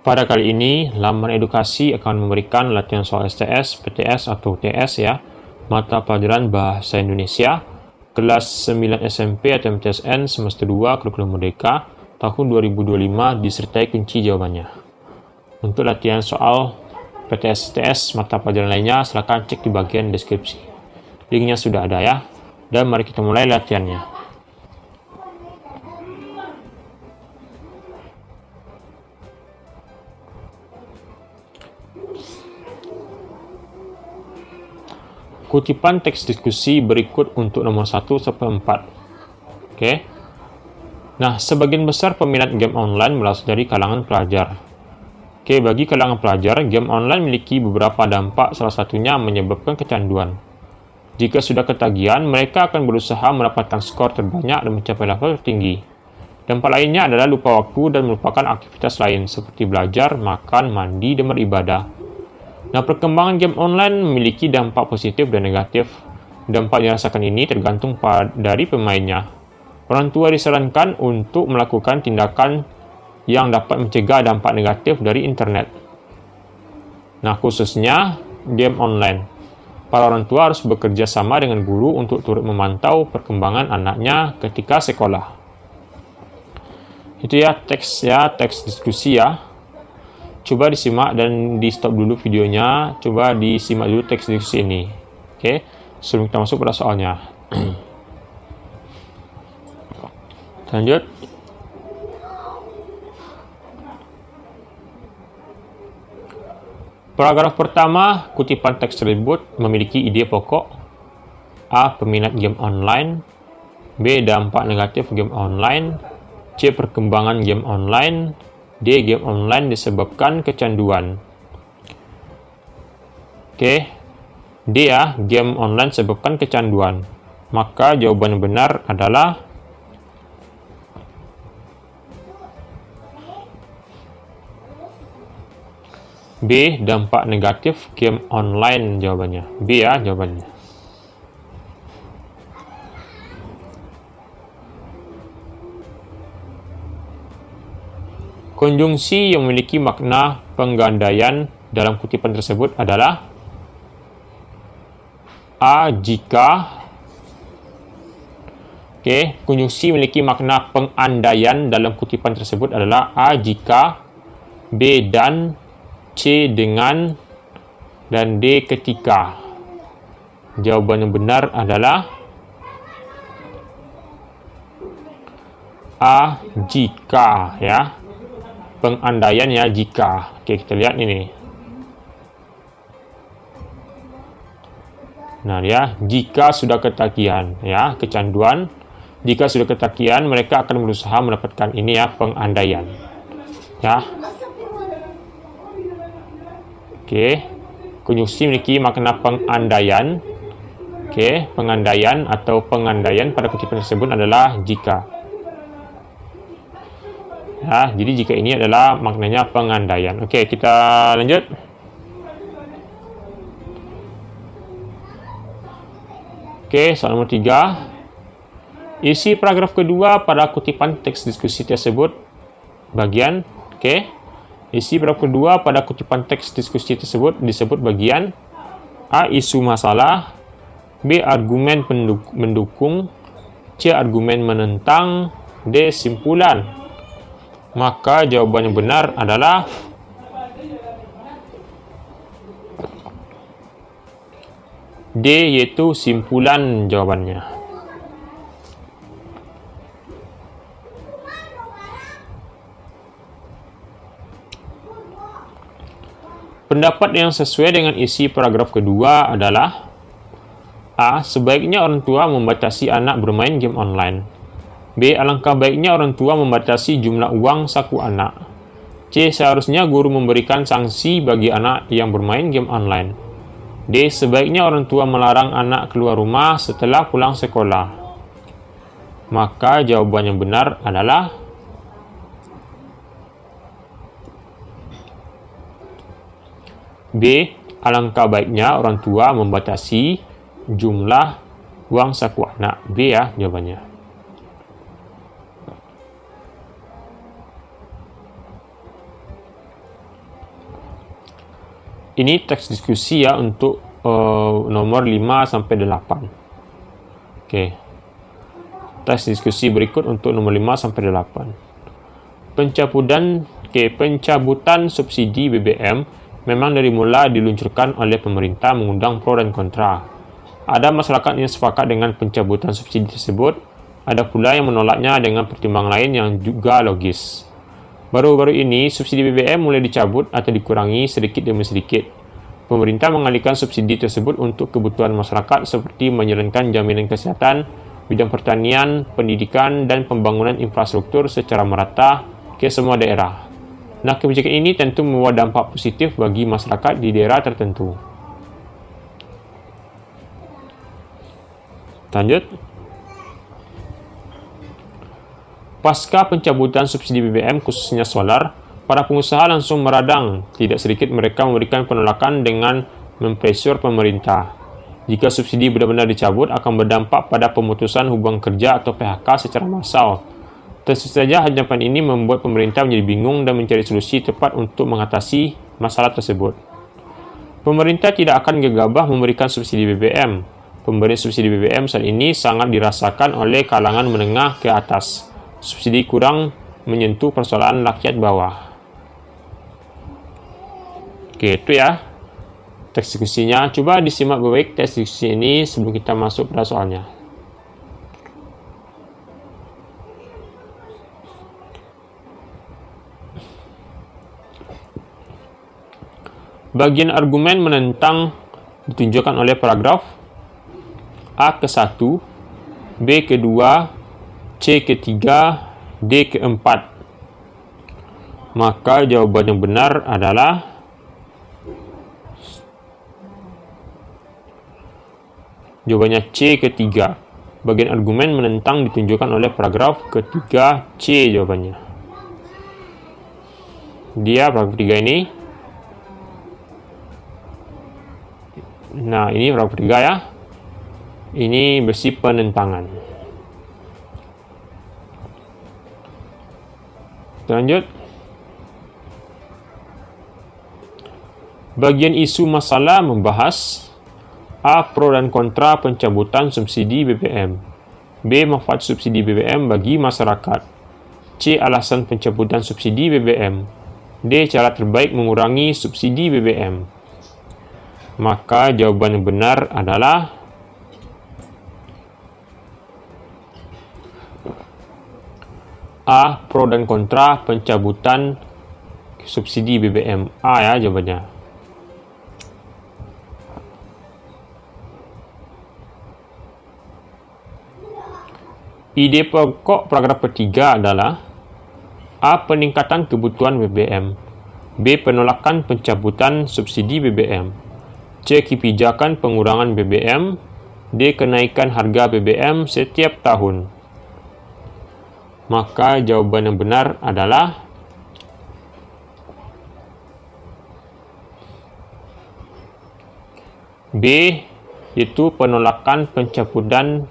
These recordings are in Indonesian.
Pada kali ini, laman edukasi akan memberikan latihan soal STS, PTS atau UTS ya, mata pelajaran Bahasa Indonesia, kelas 9 SMP atau MTSN semester 2 kurikulum Merdeka tahun 2025 disertai kunci jawabannya. Untuk latihan soal PTS STS mata pelajaran lainnya, silakan cek di bagian deskripsi. Linknya sudah ada ya. Dan mari kita mulai latihannya. Kutipan teks diskusi berikut untuk nomor 1 sampai 4. Oke. Nah, sebagian besar peminat game online berasal dari kalangan pelajar. Oke, bagi kalangan pelajar, game online memiliki beberapa dampak, salah satunya menyebabkan kecanduan. Jika sudah ketagihan, mereka akan berusaha mendapatkan skor terbanyak dan mencapai level tertinggi. Dampak lainnya adalah lupa waktu dan melupakan aktivitas lain seperti belajar, makan, mandi, dan beribadah. Nah, perkembangan game online memiliki dampak positif dan negatif. Dampak yang dirasakan ini tergantung dari pemainnya. Orang tua disarankan untuk melakukan tindakan yang dapat mencegah dampak negatif dari internet. Nah, khususnya game online. Para orang tua harus bekerja sama dengan guru untuk turut memantau perkembangan anaknya ketika sekolah. Itu ya teks diskusi ya. Coba disimak dan di stop dulu videonya. Coba disimak dulu teks diskusi ini. Oke, sebelum kita masuk pada soalnya. Lanjut. Paragraf pertama, kutipan teks tersebut memiliki ide pokok. A. Peminat game online. B. Dampak negatif game online. C. Perkembangan game online. D. Game online disebabkan kecanduan. Oke. D ya, game online disebabkan kecanduan. Maka jawaban yang benar adalah B. Dampak negatif game online jawabannya. B ya jawabannya. Konjungsi yang memiliki makna penggandaian dalam kutipan tersebut adalah A. Jika. Oke, konjungsi memiliki makna pengandaian dalam kutipan tersebut adalah A. Jika, B. Dan, C. Dengan, dan D. Ketika. Jawaban yang benar adalah A. Jika ya. Pengandaian ya jika. Oke, kita lihat ini. Nah ya, jika sudah ketagihan ya, kecanduan. Jika sudah ketagihan, mereka akan berusaha mendapatkan ini ya, pengandaian. Ya. Oke. Konjungsi memiliki makna pengandaian. Oke, pengandaian atau pengandaian pada kutipan tersebut adalah jika. Ya, jadi jika ini adalah maknanya pengandaian. Oke, kita lanjut. Oke, soal nomor 3. Isi paragraf kedua pada kutipan teks diskusi tersebut. Bagian, oke. Isi paragraf kedua pada kutipan teks diskusi tersebut disebut bagian A. Isu masalah. B. Argumen mendukung. C. Argumen menentang. D. Simpulan. Maka jawaban yang benar adalah D, yaitu simpulan jawabannya. Pendapat yang sesuai dengan isi paragraf kedua adalah A. Sebaiknya orang tua membatasi anak bermain game online. B. Alangkah baiknya orang tua membatasi jumlah uang saku anak. C. Seharusnya guru memberikan sanksi bagi anak yang bermain game online. D. Sebaiknya orang tua melarang anak keluar rumah setelah pulang sekolah. Maka jawaban yang benar adalah B. Alangkah baiknya orang tua membatasi jumlah uang saku anak. B ya jawabannya. Ini teks diskusi ya untuk nomor 5 sampai 8. Oke. Teks diskusi berikut untuk nomor 5 sampai 8. Pencabutan subsidi BBM memang dari mula diluncurkan oleh pemerintah mengundang pro dan kontra. Ada masyarakat yang sepakat dengan pencabutan subsidi tersebut, ada pula yang menolaknya dengan pertimbangan lain yang juga logis. Baru-baru ini, subsidi BBM mulai dicabut atau dikurangi sedikit demi sedikit. Pemerintah mengalihkan subsidi tersebut untuk kebutuhan masyarakat seperti menjalankan jaminan kesihatan, bidang pertanian, pendidikan, dan pembangunan infrastruktur secara merata ke semua daerah. Nah, kebijakan ini tentu membawa dampak positif bagi masyarakat di daerah tertentu. Lanjut. Pasca pencabutan subsidi BBM khususnya solar, para pengusaha langsung meradang. Tidak sedikit mereka memberikan penolakan dengan mempressure pemerintah. Jika subsidi benar-benar dicabut, akan berdampak pada pemutusan hubungan kerja atau PHK secara massal. Tentu saja hadapan ini membuat pemerintah menjadi bingung dan mencari solusi tepat untuk mengatasi masalah tersebut. Pemerintah tidak akan gegabah memberikan subsidi BBM. Pemberian subsidi BBM saat ini sangat dirasakan oleh kalangan menengah ke atas. Subsidi kurang menyentuh persoalan rakyat bawah. Oke, itu ya teks diskusinya. Coba disimak baik teks diskusi ini sebelum kita masuk pada soalnya. Bagian argumen menentang ditunjukkan oleh paragraf A ke-1, B ke-2, C ke-3, D ke-4. Maka jawaban yang benar adalah jawabannya C ke-3. Bagian argumen menentang ditunjukkan oleh paragraf ke-3, C jawabannya. Dia paragraf 3 ini. Nah, ini paragraf 3 ya. Ini bersih penentangan. Lanjut. Bagian isu masalah membahas A. Pro dan kontra pencabutan subsidi BBM, B. Manfaat subsidi BBM bagi masyarakat, C. Alasan pencabutan subsidi BBM, D. Cara terbaik mengurangi subsidi BBM. Maka jawaban yang benar adalah A. Pro dan kontra pencabutan subsidi BBM. A ya jawabannya. Ide pokok paragraf ketiga adalah A. Peningkatan kebutuhan BBM, B. Penolakan pencabutan subsidi BBM, C. Kebijakan pengurangan BBM, D. Kenaikan harga BBM setiap tahun. Maka jawaban yang benar adalah B, yaitu penolakan pencabutan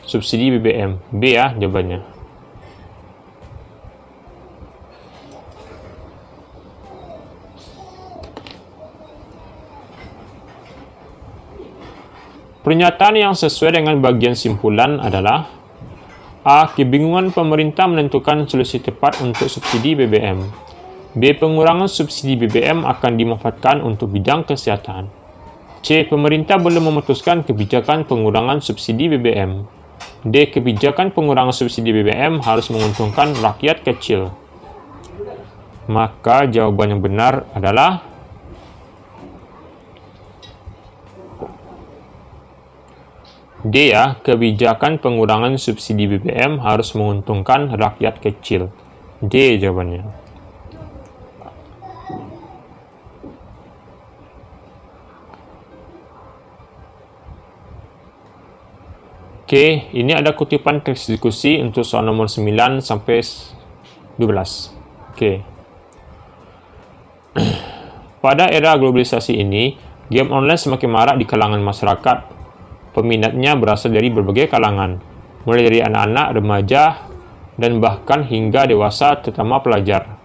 subsidi BBM. B ya jawabannya. Pernyataan yang sesuai dengan bagian simpulan adalah A. Kebingungan pemerintah menentukan solusi tepat untuk subsidi BBM. B. Pengurangan subsidi BBM akan dimanfaatkan untuk bidang kesehatan. C. Pemerintah belum memutuskan kebijakan pengurangan subsidi BBM. D. Kebijakan pengurangan subsidi BBM harus menguntungkan rakyat kecil. Maka jawaban yang benar adalah D ya, kebijakan pengurangan subsidi BBM harus menguntungkan rakyat kecil. D jawabannya. Oke, ini ada kutipan teks diskusi untuk soal nomor 9 sampai 12. Oke. Pada era globalisasi ini, game online semakin marak di kalangan masyarakat. Peminatnya berasal dari berbagai kalangan, mulai dari anak-anak, remaja, dan bahkan hingga dewasa, terutama pelajar.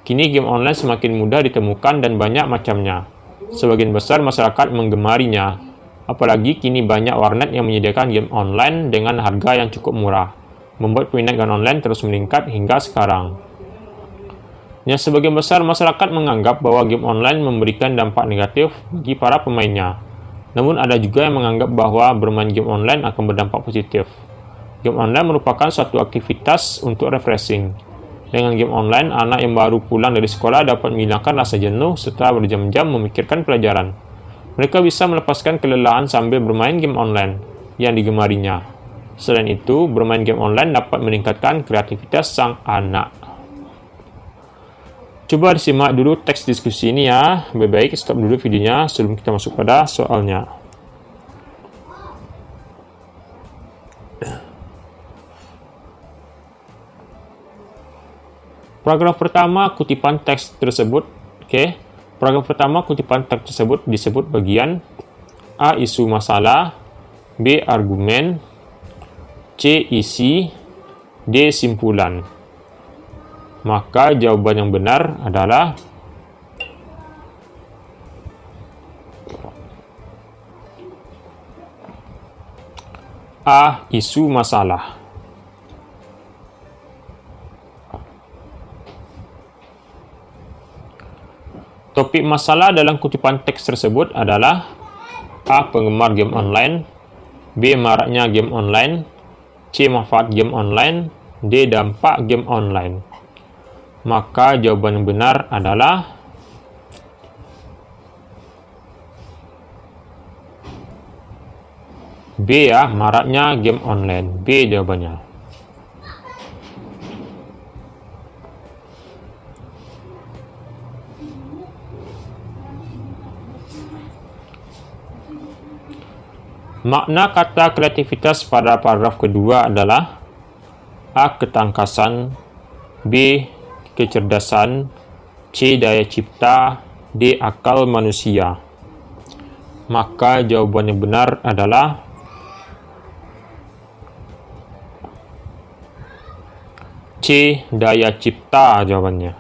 Kini game online semakin mudah ditemukan dan banyak macamnya. Sebagian besar masyarakat menggemarinya, apalagi kini banyak warnet yang menyediakan game online dengan harga yang cukup murah, membuat peminat game online terus meningkat hingga sekarang. Sebagian besar masyarakat menganggap bahwa game online memberikan dampak negatif bagi para pemainnya. Namun ada juga yang menganggap bahwa bermain game online akan berdampak positif. Game online merupakan suatu aktivitas untuk refreshing. Dengan game online, anak yang baru pulang dari sekolah dapat menghilangkan rasa jenuh setelah berjam-jam memikirkan pelajaran. Mereka bisa melepaskan kelelahan sambil bermain game online yang digemarinya. Selain itu, bermain game online dapat meningkatkan kreativitas sang anak. Coba disimak dulu teks diskusi ini ya. Baik-baik, stop dulu videonya sebelum kita masuk pada soalnya. Paragraf pertama kutipan teks tersebut, Paragraf pertama kutipan teks tersebut disebut bagian A. Isu masalah, B. Argumen, C. Isi, D. Simpulan. Maka jawaban yang benar adalah A. Isu masalah. Topik masalah dalam kutipan teks tersebut adalah A. Penggemar game online, B. Maraknya game online, C. Manfaat game online, D. Dampak game online. Maka jawaban yang benar adalah B ya, maraknya game online. B jawabannya. Makna kata kreativitas pada paragraf kedua adalah A. Ketangkasan, B. Kecerdasan, C. Daya cipta, D. Akal manusia. Maka jawaban yang benar adalah C. Daya cipta jawabannya.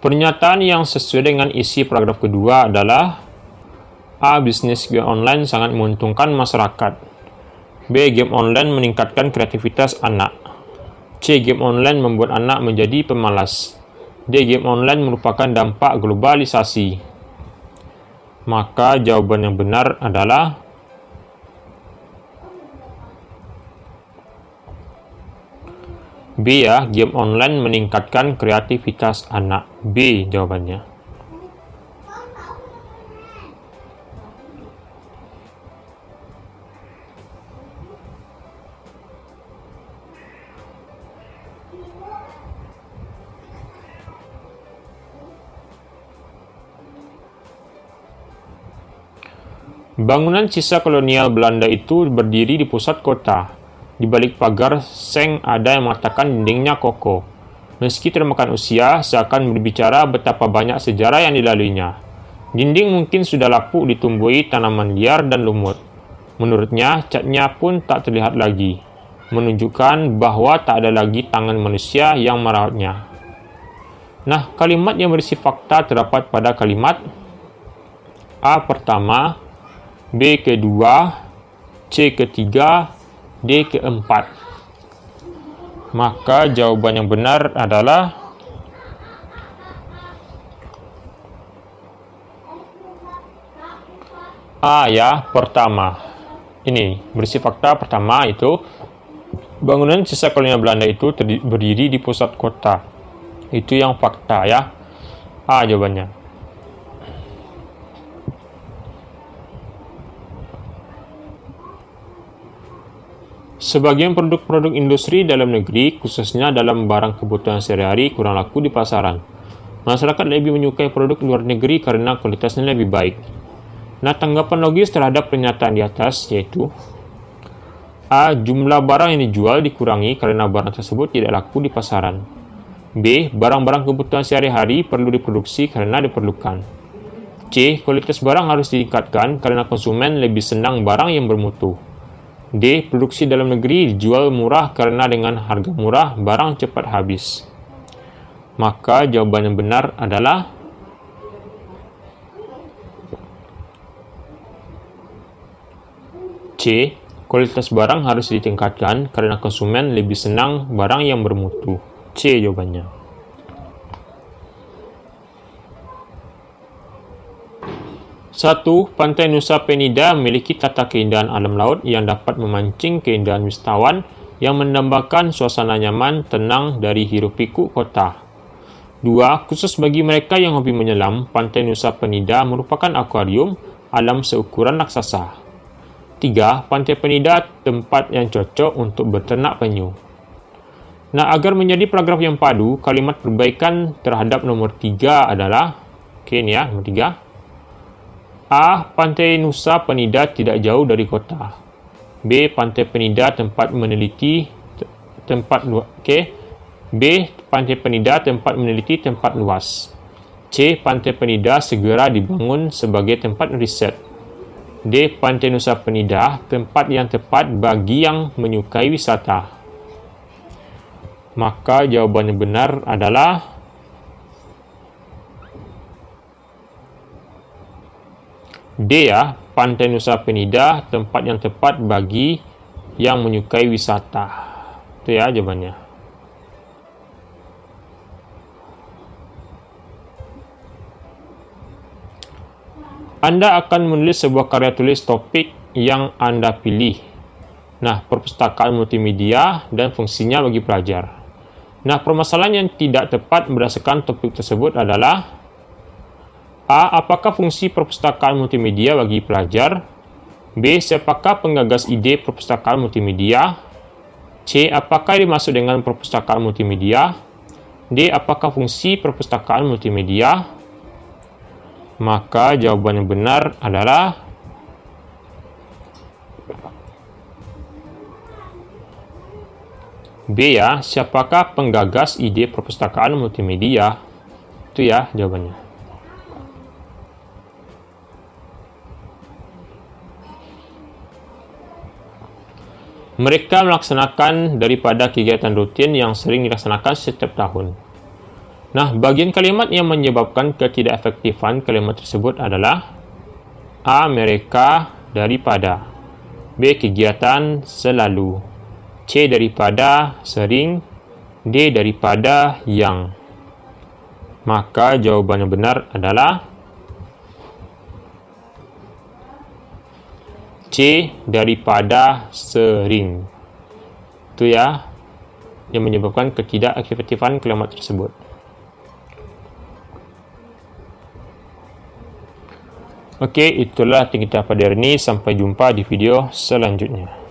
Pernyataan yang sesuai dengan isi paragraf kedua adalah A. Bisnis game online sangat menguntungkan masyarakat, B. Game online meningkatkan kreativitas anak, C. Game online membuat anak menjadi pemalas, D. Game online merupakan dampak globalisasi. Maka jawaban yang benar adalah B ya, game online meningkatkan kreativitas anak. B jawabannya. Bangunan sisa kolonial Belanda itu berdiri di pusat kota. Di balik pagar seng ada yang mengatakan dindingnya kokoh. Meski termakan usia, seakan berbicara betapa banyak sejarah yang dilaluinya. Dinding mungkin sudah lapuk ditumbuhi tanaman liar dan lumut. Menurutnya, catnya pun tak terlihat lagi, menunjukkan bahwa tak ada lagi tangan manusia yang merawatnya. Nah, kalimat yang berisi fakta terdapat pada kalimat A pertama, B kedua, C ketiga, D keempat. Maka jawaban yang benar adalah A ya, pertama. Ini berisi fakta pertama itu bangunan sisa kolonial Belanda itu berdiri di pusat kota. Itu yang fakta ya. A jawabannya. Sebagian produk-produk industri dalam negeri, khususnya dalam barang kebutuhan sehari-hari, kurang laku di pasaran. Masyarakat lebih menyukai produk luar negeri karena kualitasnya lebih baik. Nah, tanggapan logis terhadap pernyataan di atas yaitu A. Jumlah barang yang dijual dikurangi karena barang tersebut tidak laku di pasaran. B. Barang-barang kebutuhan sehari-hari perlu diproduksi karena diperlukan. C. Kualitas barang harus ditingkatkan karena konsumen lebih senang barang yang bermutu. D. Produksi dalam negeri dijual murah karena dengan harga murah barang cepat habis. Maka jawaban yang benar adalah C. Kualitas barang harus ditingkatkan karena konsumen lebih senang barang yang bermutu. C jawabannya. 1. Pantai Nusa Penida memiliki tata keindahan alam laut yang dapat memancing keindahan wisatawan yang mendambakan suasana nyaman, tenang dari hiruk-pikuk kota. 2. Khusus bagi mereka yang hobi menyelam, Pantai Nusa Penida merupakan akuarium alam seukuran raksasa. 3. Pantai Penida tempat yang cocok untuk berternak penyu. Nah, agar menjadi paragraf yang padu, kalimat perbaikan terhadap nomor 3 adalah, ini ya, nomor 3. A. Pantai Nusa Penida tidak jauh dari kota. B. Pantai Penida tempat meneliti tempat luas. B. Pantai Penida tempat meneliti tempat luas. C. Pantai Penida segera dibangun sebagai tempat riset. D. Pantai Nusa Penida tempat yang tepat bagi yang menyukai wisata. Maka jawaban yang benar adalah D ya, Pantai Nusa Penida tempat yang tepat bagi yang menyukai wisata. Itu ya jawabannya. Anda akan menulis sebuah karya tulis topik yang Anda pilih. Nah, perpustakaan multimedia dan fungsinya bagi pelajar. Nah, permasalahan yang tidak tepat berdasarkan topik tersebut adalah A. Apakah fungsi perpustakaan multimedia bagi pelajar? B. Siapakah penggagas ide perpustakaan multimedia? C. Apakah dimaksud dengan perpustakaan multimedia? D. Apakah fungsi perpustakaan multimedia? Maka jawaban yang benar adalah B ya. Siapakah penggagas ide perpustakaan multimedia? Itu ya jawabannya. Mereka melaksanakan daripada kegiatan rutin yang sering dilaksanakan setiap tahun. Nah, bagian kalimat yang menyebabkan ketidakefektifan kalimat tersebut adalah A. Mereka daripada. B. Kegiatan selalu. C. Daripada sering. D. Daripada yang. Maka jawaban yang benar adalah C. Daripada sering. Itu ya yang menyebabkan ketidakefektifan kalimat tersebut. Oke, itulah kita pada hari ini. Sampai jumpa di video selanjutnya.